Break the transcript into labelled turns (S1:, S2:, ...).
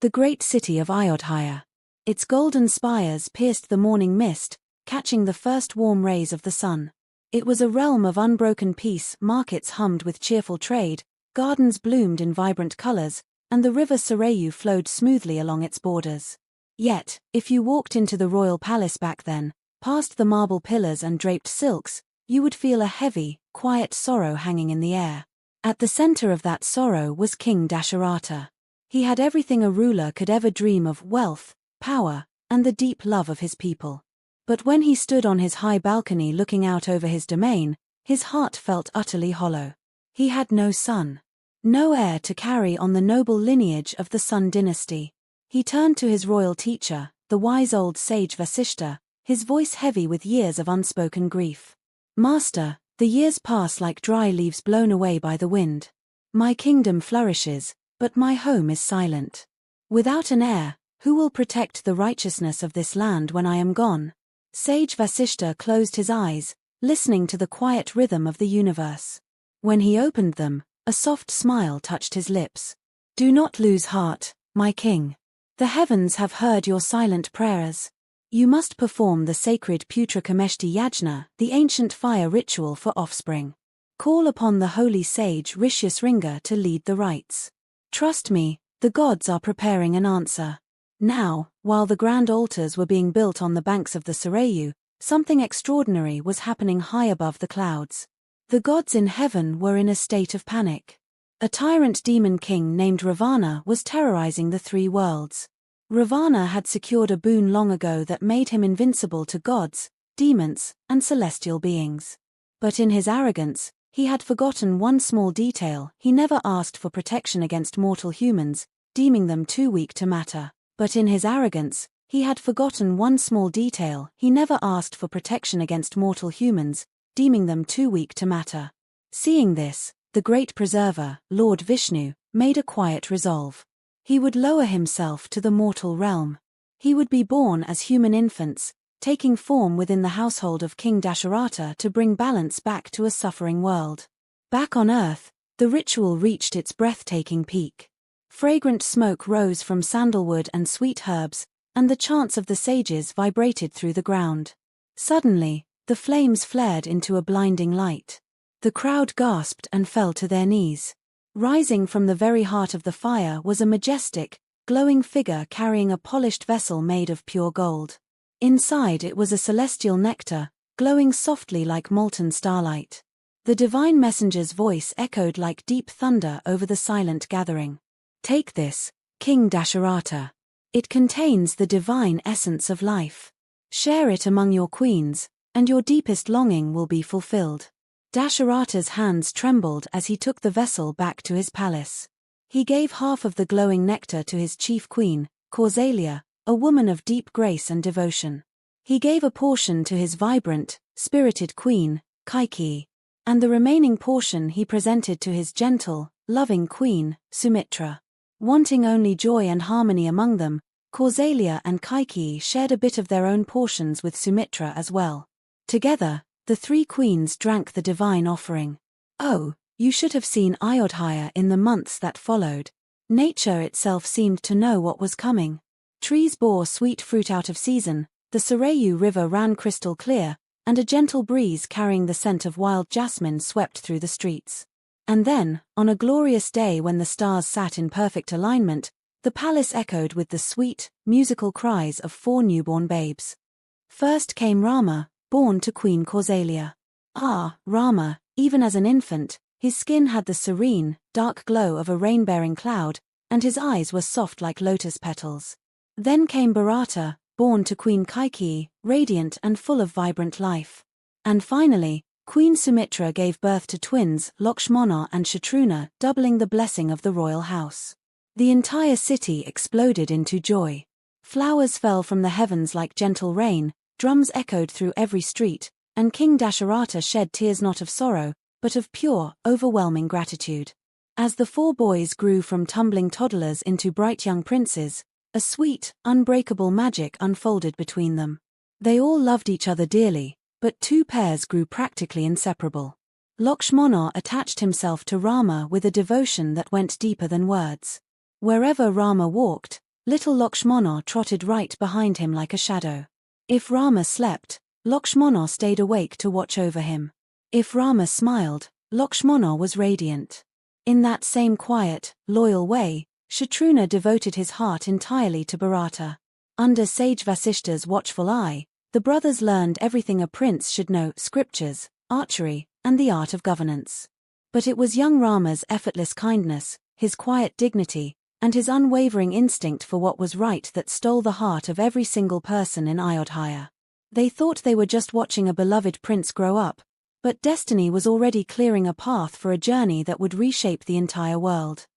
S1: the great city of Ayodhya. Its golden spires pierced the morning mist, catching the first warm rays of the sun. It was a realm of unbroken peace, markets hummed with cheerful trade, gardens bloomed in vibrant colors, and the river Sarayu flowed smoothly along its borders. Yet, if you walked into the royal palace back then, past the marble pillars and draped silks, you would feel a heavy, quiet sorrow hanging in the air. At the center of that sorrow was King Dasharatha. He had everything a ruler could ever dream of: wealth, power, and the deep love of his people. But when he stood on his high balcony looking out over his domain, his heart felt utterly hollow. He had no son. No heir to carry on the noble lineage of the Sun dynasty. He turned to his royal teacher, the wise old sage Vasishta, his voice heavy with years of unspoken grief. "Master, the years pass like dry leaves blown away by the wind. My kingdom flourishes, but my home is silent. Without an heir, who will protect the righteousness of this land when I am gone?" Sage Vasishta closed his eyes, listening to the quiet rhythm of the universe. When he opened them, a soft smile touched his lips. "Do not lose heart, my king. The heavens have heard your silent prayers. You must perform the sacred Putrakameshti Yajna, the ancient fire ritual for offspring. Call upon the holy sage Rishyasringa to lead the rites. Trust me, the gods are preparing an answer." Now, while the grand altars were being built on the banks of the Sarayu, something extraordinary was happening high above the clouds. The gods in heaven were in a state of panic. A tyrant demon king named Ravana was terrorizing the three worlds. Ravana had secured a boon long ago that made him invincible to gods, demons, and celestial beings. But in his arrogance, he had forgotten one small detail: he never asked for protection against mortal humans, deeming them too weak to matter. But in his arrogance, he had forgotten one small detail: he never asked for protection against mortal humans, deeming them too weak to matter. Seeing this, the great preserver, Lord Vishnu, made a quiet resolve. He would lower himself to the mortal realm. He would be born as human infants, taking form within the household of King Dasharatha to bring balance back to a suffering world. Back on Earth, the ritual reached its breathtaking peak. Fragrant smoke rose from sandalwood and sweet herbs, and the chants of the sages vibrated through the ground. Suddenly, the flames flared into a blinding light. The crowd gasped and fell to their knees. Rising from the very heart of the fire was a majestic, glowing figure carrying a polished vessel made of pure gold. Inside it was a celestial nectar, glowing softly like molten starlight. The divine messenger's voice echoed like deep thunder over the silent gathering. "Take this, King Dasharatha. It contains the divine essence of life. Share it among your queens, and your deepest longing will be fulfilled." Dasharatha's hands trembled as he took the vessel back to his palace. He gave half of the glowing nectar to his chief queen, Kausalya, a woman of deep grace and devotion. He gave a portion to his vibrant, spirited queen, Kaikeyi, and the remaining portion he presented to his gentle, loving queen, Sumitra. Wanting only joy and harmony among them, Kausalya and Kaikeyi shared a bit of their own portions with Sumitra as well. Together, the three queens drank the divine offering. Oh, you should have seen Ayodhya in the months that followed. Nature itself seemed to know what was coming. Trees bore sweet fruit out of season, the Sarayu River ran crystal clear, and a gentle breeze carrying the scent of wild jasmine swept through the streets. And then, on a glorious day when the stars sat in perfect alignment, the palace echoed with the sweet, musical cries of 4 newborn babes. First came Rama, born to Queen Kausalya. Ah, Rama, even as an infant, his skin had the serene, dark glow of a rain-bearing cloud, and his eyes were soft like lotus petals. Then came Bharata, born to Queen Kaikeyi, radiant and full of vibrant life. And finally, Queen Sumitra gave birth to twins, Lakshmana and Shatrughna, doubling the blessing of the royal house. The entire city exploded into joy. Flowers fell from the heavens like gentle rain, drums echoed through every street, and King Dasharatha shed tears not of sorrow, but of pure, overwhelming gratitude. As the 4 boys grew from tumbling toddlers into bright young princes, a sweet, unbreakable magic unfolded between them. They all loved each other dearly, but 2 pairs grew practically inseparable. Lakshmana attached himself to Rama with a devotion that went deeper than words. Wherever Rama walked, Little Lakshmana trotted right behind him like a shadow. If Rama slept, Lakshmana stayed awake to watch over him. If Rama smiled, Lakshmana was radiant. In that same quiet, loyal way, Shatrughna devoted his heart entirely to Bharata. Under sage Vasishta's watchful eye, the brothers learned everything a prince should know: scriptures, archery, and the art of governance. But it was young Rama's effortless kindness, his quiet dignity, and his unwavering instinct for what was right that stole the heart of every single person in Ayodhya. They thought they were just watching a beloved prince grow up, but destiny was already clearing a path for a journey that would reshape the entire world.